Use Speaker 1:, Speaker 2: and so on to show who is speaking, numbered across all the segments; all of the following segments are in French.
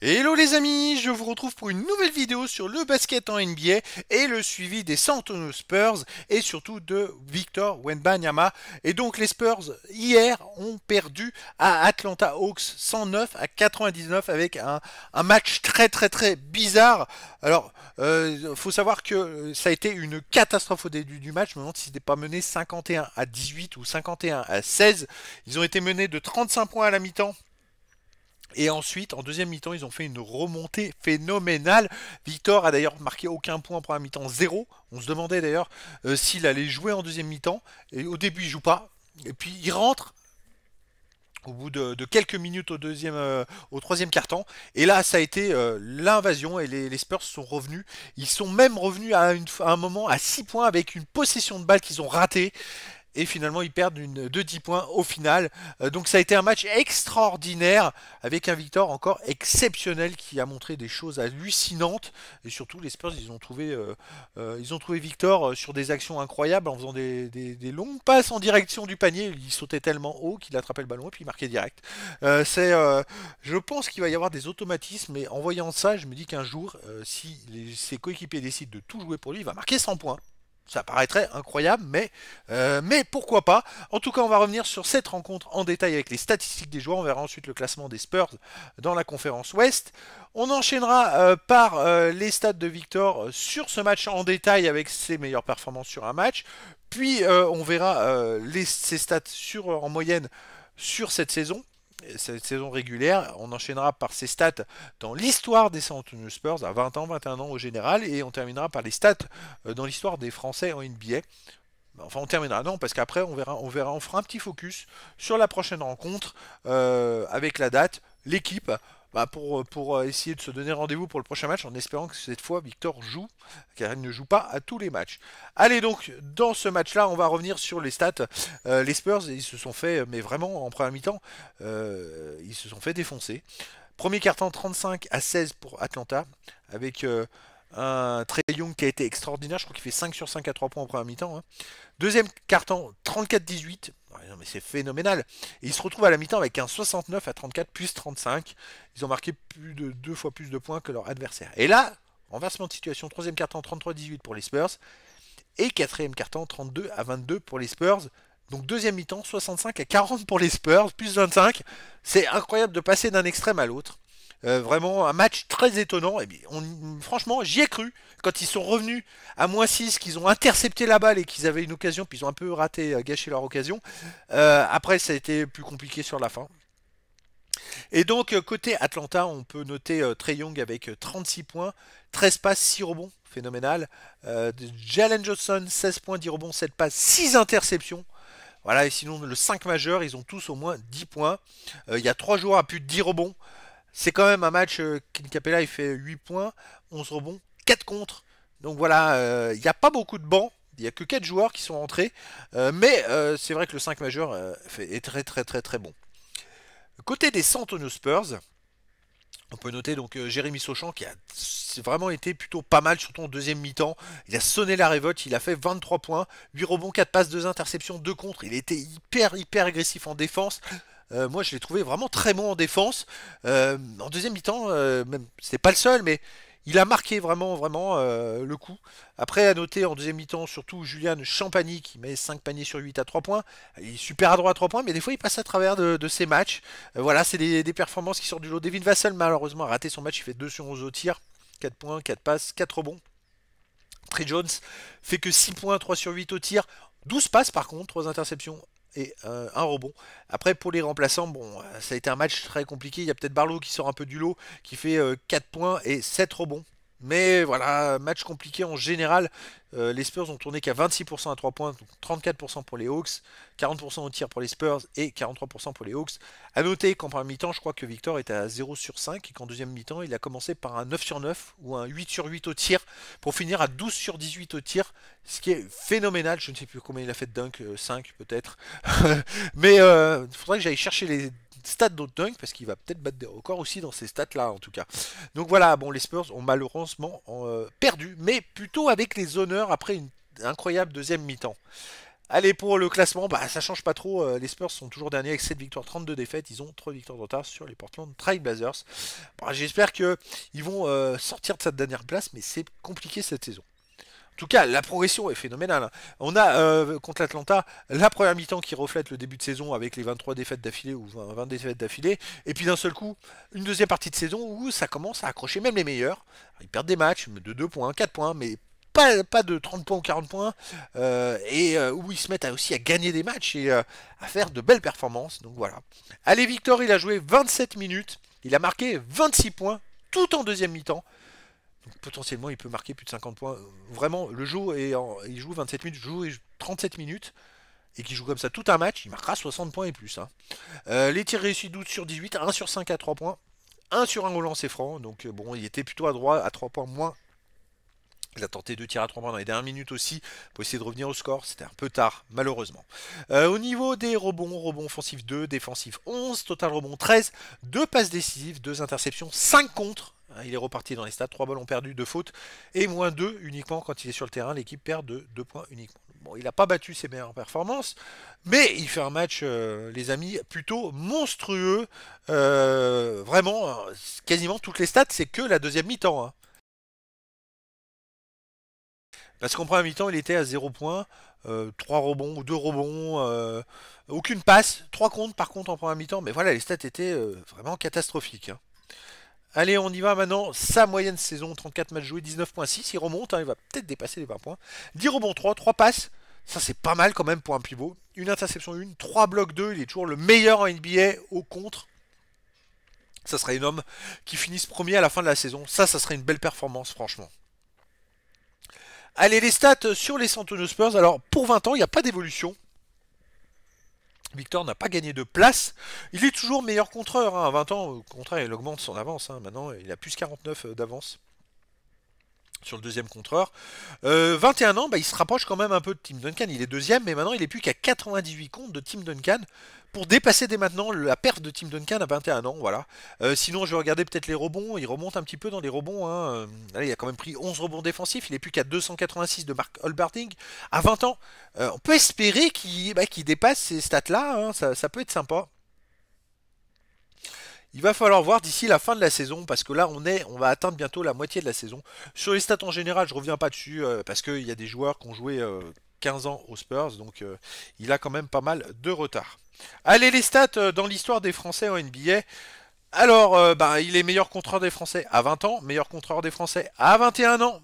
Speaker 1: Hello les amis, je vous retrouve pour une nouvelle vidéo sur le basket en NBA et le suivi des San Antonio Spurs et surtout de Victor Wembanyama. Et donc les Spurs hier ont perdu à Atlanta Hawks 109-99 avec un match très bizarre. Alors faut savoir que ça a été une catastrophe au début du match. Je me demande si c'était pas mené 51-18 ou 51-16. Ils ont été menés de 35 points à la mi-temps. Et ensuite, en deuxième mi-temps, ils ont fait une remontée phénoménale. Victor a d'ailleurs marqué aucun point en première mi-temps, zéro. On se demandait d'ailleurs s'il allait jouer en deuxième mi-temps. Et au début, il joue pas. Et puis, il rentre au bout de quelques minutes au troisième quart-temps. Et là, ça a été l'invasion et les Spurs sont revenus. Ils sont même revenus à un moment à 6 points avec une possession de balle qu'ils ont ratée. Et finalement, ils perdent de 10 points au final. Donc ça a été un match extraordinaire avec un Victor encore exceptionnel qui a montré des choses hallucinantes. Et surtout, les Spurs, ils ont trouvé Victor sur des actions incroyables en faisant des longues passes en direction du panier. Il sautait tellement haut qu'il attrapait le ballon et puis il marquait direct. Je pense qu'il va y avoir des automatismes. Et en voyant ça, je me dis qu'un jour, si ses coéquipiers décident de tout jouer pour lui, il va marquer 100 points. Ça paraîtrait incroyable, mais pourquoi pas. En tout cas, on va revenir sur cette rencontre en détail avec les statistiques des joueurs. On verra ensuite le classement des Spurs dans la conférence Ouest. On enchaînera par les stats de Victor sur ce match en détail avec ses meilleures performances sur un match. Puis on verra ses stats en moyenne sur cette saison régulière. On enchaînera par ses stats dans l'histoire des San Antonio Spurs à 20 ans, 21 ans au général, et on terminera par les stats dans l'histoire des Français en NBA. Enfin, on terminera, non, parce qu'après, on fera un petit focus sur la prochaine rencontre avec la date, l'équipe, pour essayer de se donner rendez-vous pour le prochain match en espérant que cette fois Victor joue, car il ne joue pas à tous les matchs. Allez donc, dans ce match-là, on va revenir sur les stats. Les Spurs, ils se sont fait, mais vraiment en première mi-temps, ils se sont fait défoncer. Premier quart-temps 35-16 pour Atlanta, avec un Trae Young qui a été extraordinaire, je crois qu'il fait 5 sur 5 à 3 points en première mi-temps. Hein. Deuxième quart-temps 34-18, non, mais c'est phénoménal. Et ils se retrouvent à la mi-temps avec un 69-34 plus 35. Ils ont marqué deux fois plus de points que leur adversaire. Et là, renversement de situation, troisième quart-temps 33-18 pour les Spurs. Et quatrième quart-temps 32-22 pour les Spurs. Donc deuxième mi-temps 65-40 pour les Spurs, plus 25. C'est incroyable de passer d'un extrême à l'autre. Vraiment un match très étonnant. Et bien, franchement, j'y ai cru. Quand ils sont revenus à -6, qu'ils ont intercepté la balle et qu'ils avaient une occasion, puis ils ont un peu raté, gâché leur occasion. Après, ça a été plus compliqué sur la fin. Et donc, côté Atlanta, on peut noter Trae Young avec 36 points, 13 passes, 6 rebonds, phénoménal. Jalen Johnson, 16 points, 10 rebonds, 7 passes, 6 interceptions. Voilà, et sinon, le 5 majeur, ils ont tous au moins 10 points. Il y a 3 joueurs à plus de 10 rebonds. C'est quand même un match, Clint Capella il fait 8 points, 11 rebonds, 4 contre. Donc voilà, il n'y a pas beaucoup de bancs, il n'y a que 4 joueurs qui sont rentrés. Mais c'est vrai que le 5 majeur est très bon. Côté des San Antonio Spurs, on peut noter donc Jérémy Sauchant qui a vraiment été plutôt pas mal, surtout en deuxième mi-temps. Il a sonné la révolte, il a fait 23 points, 8 rebonds, 4 passes, 2 interceptions, 2 contre. Il était hyper agressif en défense. Moi, je l'ai trouvé vraiment très bon en défense. En deuxième mi-temps, même c'est pas le seul, mais il a marqué vraiment le coup. Après, à noter en deuxième mi-temps, surtout Julian Champagny qui met 5 paniers sur 8 à 3 points. Il est super adroit à 3 points, mais des fois il passe à travers de ses matchs. Voilà, c'est des performances qui sortent du lot. Devin Vassell, malheureusement, a raté son match. Il fait 2 sur 11 au tir, 4 points, 4 passes, 4 rebonds. Trey Jones fait que 6 points, 3 sur 8 au tir, 12 passes par contre, 3 interceptions et un rebond. Après pour les remplaçants, bon, ça a été un match très compliqué. Il y a peut-être Barlow qui sort un peu du lot, qui fait 4 points et 7 rebonds. Mais voilà, match compliqué en général. Les Spurs ont tourné qu'à 26% à 3 points, donc 34% pour les Hawks, 40% au tir pour les Spurs et 43% pour les Hawks. A noter qu'en première mi-temps, je crois que Victor était à 0 sur 5 et qu'en deuxième mi-temps, il a commencé par un 9 sur 9 ou un 8 sur 8 au tir pour finir à 12 sur 18 au tir, ce qui est phénoménal. Je ne sais plus combien il a fait de dunk, 5 peut-être. Mais il faudrait que j'aille chercher les stats d'autres dunk parce qu'il va peut-être battre des records aussi dans ces stats là en tout cas. Donc voilà, bon les Spurs ont malheureusement perdu, mais plutôt avec les honneurs après une incroyable deuxième mi-temps. Allez, pour le classement, bah, ça change pas trop. Les Spurs sont toujours derniers avec 7 victoires, 32 défaites. Ils ont 3 victoires de retard sur les Portland Trail Blazers. Bon, j'espère qu'ils vont sortir de cette dernière place, mais c'est compliqué cette saison. En tout cas, la progression est phénoménale, hein. On a contre l'Atlanta la première mi-temps qui reflète le début de saison avec les 23 défaites d'affilée ou 20 défaites d'affilée. Et puis d'un seul coup, une deuxième partie de saison où ça commence à accrocher même les meilleurs. Ils perdent des matchs de 2 points, 4 points, mais pas de 30 points ou 40 points. Où ils se mettent aussi à gagner des matchs et à faire de belles performances. Donc voilà. Allez, Victor, il a joué 27 minutes. Il a marqué 26 points tout en deuxième mi-temps. Donc potentiellement, il peut marquer plus de 50 points. Vraiment, il joue 27 minutes, il joue 37 minutes, et qu'il joue comme ça tout un match, il marquera 60 points et plus, hein. Les tirs réussis 12 sur 18, 1 sur 5 à 3 points, 1 sur 1 au lancer franc. Donc bon, il était plutôt à droit, à 3 points moins. Il a tenté 2 tirs à 3 points dans les dernières minutes aussi pour essayer de revenir au score. C'était un peu tard, malheureusement. Au niveau des rebonds offensifs 2, défensifs 11, total rebond 13, 2 passes décisives, 2 interceptions, 5 contre. Il est reparti dans les stats, 3 ballons perdus, 2 fautes, et moins 2 uniquement quand il est sur le terrain. L'équipe perd de 2 points uniquement. Bon, il n'a pas battu ses meilleures performances, mais il fait un match, les amis, plutôt monstrueux. Vraiment, quasiment toutes les stats, c'est que la deuxième mi-temps, hein. Parce qu'en première mi-temps, il était à 0 points, 3 rebonds ou 2 rebonds, aucune passe, 3 comptes par contre en première mi-temps, mais voilà, les stats étaient vraiment catastrophiques, hein. Allez, on y va maintenant. Sa moyenne saison, 34 matchs joués, 19,6. Il remonte, hein, il va peut-être dépasser les 20 points. 10 rebonds 3, 3 passes. Ça, c'est pas mal quand même pour un pivot. Une interception 1, 3 blocs 2. Il est toujours le meilleur en NBA au contre. Ça serait un homme qui finisse premier à la fin de la saison. Ça serait une belle performance, franchement. Allez, les stats sur les San Antonio Spurs. Alors, pour 20 ans, il n'y a pas d'évolution. Victor n'a pas gagné de place. Il est toujours meilleur contreur, hein. À 20 ans, au contraire, il augmente son avance, hein. Maintenant, il a plus 49 d'avance sur le deuxième contreur. 21 ans, bah, il se rapproche quand même un peu de Tim Duncan. Il est deuxième, mais maintenant il est plus qu'à 98 comptes de Tim Duncan pour dépasser dès maintenant la perte de Tim Duncan à 21 ans. Voilà. Sinon, je vais regarder peut-être les rebonds. Il remonte un petit peu dans les rebonds, hein. Allez, il a quand même pris 11 rebonds défensifs. Il est plus qu'à 286 de Mark Olberding à 20 ans. On peut espérer qu'il dépasse ces stats-là, hein. Ça peut être sympa. Il va falloir voir d'ici la fin de la saison, parce que là on va atteindre bientôt la moitié de la saison. Sur les stats en général, je reviens pas dessus, parce qu'il y a des joueurs qui ont joué 15 ans aux Spurs, donc il a quand même pas mal de retard. Allez, les stats dans l'histoire des Français en NBA. Alors, il est meilleur contreur des Français à 20 ans, meilleur contreur des Français à 21 ans.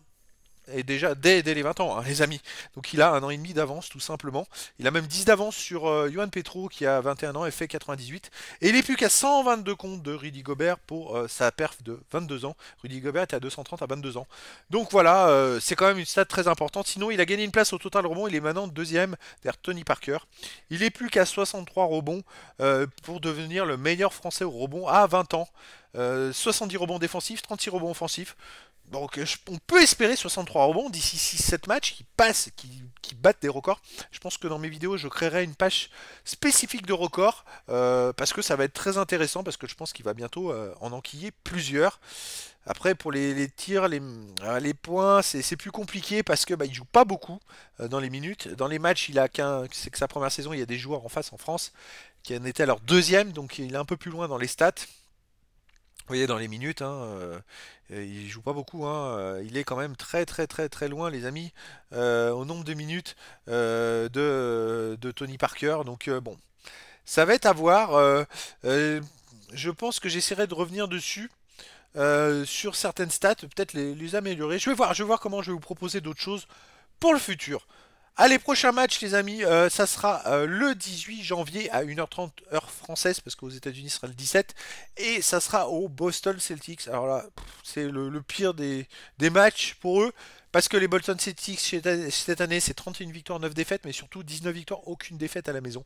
Speaker 1: Et déjà dès les 20 ans, hein, les amis. Donc il a 1 an et demi d'avance, tout simplement. Il a même 10 d'avance sur Yohan Petro, qui a 21 ans et fait 98. Et il est plus qu'à 122 comptes de Rudy Gobert pour sa perf de 22 ans. Rudy Gobert était à 230 à 22 ans. Donc voilà, c'est quand même une stat très importante. Sinon, il a gagné une place au total rebond. Il est maintenant deuxième derrière Tony Parker. Il est plus qu'à 63 rebonds pour devenir le meilleur français au rebond à 20 ans. 70 rebonds défensifs, 36 rebonds offensifs. Donc on peut espérer 63 rebonds d'ici 6-7 matchs qui battent des records. Je pense que dans mes vidéos, je créerai une page spécifique de records parce que ça va être très intéressant, parce que je pense qu'il va bientôt en enquiller plusieurs. Après, pour les tirs, les points, c'est plus compliqué parce que il joue pas beaucoup dans les minutes. Dans les matchs, c'est que sa première saison, il y a des joueurs en face en France qui en étaient à leur deuxième, donc il est un peu plus loin dans les stats. Vous voyez dans les minutes, hein, il joue pas beaucoup, hein, il est quand même très très très très loin, les amis, au nombre de minutes de Tony Parker. Donc bon, ça va être à voir. Je pense que j'essaierai de revenir dessus sur certaines stats, peut-être les améliorer. Je vais voir comment je vais vous proposer d'autres choses pour le futur. Allez, prochain match, les amis, ça sera le 18 janvier à 1h30 heure française, parce qu'aux États-Unis ce sera le 17, et ça sera au Boston Celtics. Alors là, c'est le pire des matchs pour eux, parce que les Boston Celtics cette année, c'est 31 victoires, 9 défaites, mais surtout 19 victoires, aucune défaite à la maison.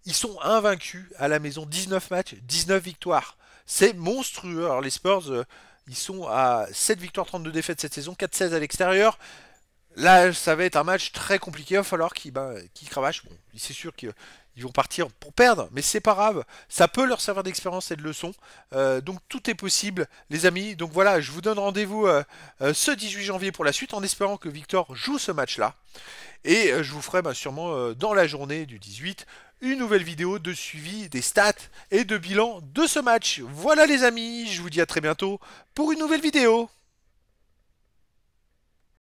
Speaker 1: Ils sont invaincus à la maison, 19 matchs, 19 victoires. C'est monstrueux. Alors les Spurs, ils sont à 7 victoires, 32 défaites cette saison, 4-16 à l'extérieur. Là, ça va être un match très compliqué. Il va falloir qu'il cravache. Bon, c'est sûr qu'il ils vont partir pour perdre, mais c'est pas grave, ça peut leur servir d'expérience et de leçon. Donc tout est possible, les amis. Donc voilà, je vous donne rendez-vous ce 18 janvier pour la suite, en espérant que Victor joue ce match-là. Et je vous ferai sûrement dans la journée du 18 une nouvelle vidéo de suivi des stats et de bilan de ce match. Voilà les amis, je vous dis à très bientôt pour une nouvelle vidéo.